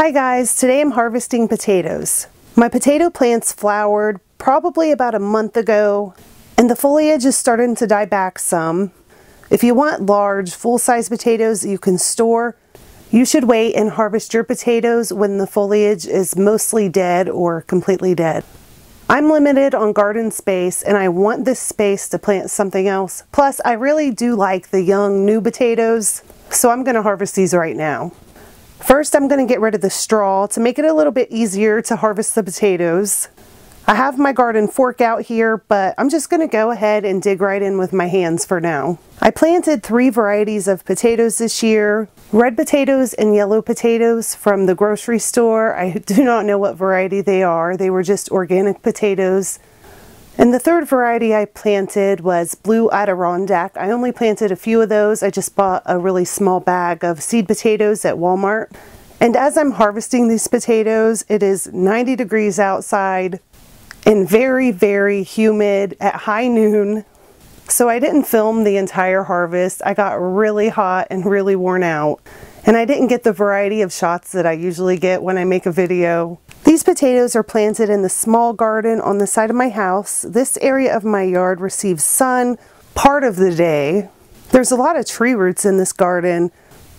Hi guys, today I'm harvesting potatoes. My potato plants flowered probably about a month ago, and the foliage is starting to die back some. If you want large, full-size potatoes that you can store, you should wait and harvest your potatoes when the foliage is mostly dead or completely dead. I'm limited on garden space and I want this space to plant something else. Plus, I really do like the young, new potatoes, so I'm going to harvest these right now. First, I'm going to get rid of the straw to make it a little bit easier to harvest the potatoes. I have my garden fork out here, but I'm just going to go ahead and dig right in with my hands for now. I planted 3 varieties of potatoes this year. Red potatoes and yellow potatoes from the grocery store. I do not know what variety they are. They were just organic potatoes. And the third variety I planted was Blue Adirondack. I only planted a few of those. I just bought a really small bag of seed potatoes at Walmart. And as I'm harvesting these potatoes, it is 90 degrees outside and very, very humid at high noon. So I didn't film the entire harvest. I got really hot and really worn out. And I didn't get the variety of shots that I usually get when I make a video. These potatoes are planted in the small garden on the side of my house. This area of my yard receives sun part of the day. There's a lot of tree roots in this garden.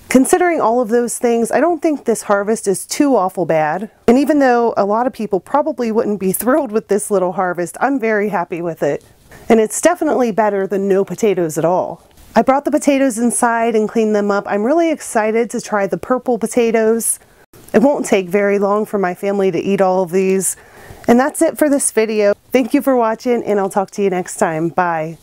Considering all of those things, I don't think this harvest is too awful bad. And even though a lot of people probably wouldn't be thrilled with this little harvest, I'm very happy with it. And it's definitely better than no potatoes at all. I brought the potatoes inside and cleaned them up. I'm really excited to try the purple potatoes. It won't take very long for my family to eat all of these. And that's it for this video. Thank you for watching, and I'll talk to you next time. Bye.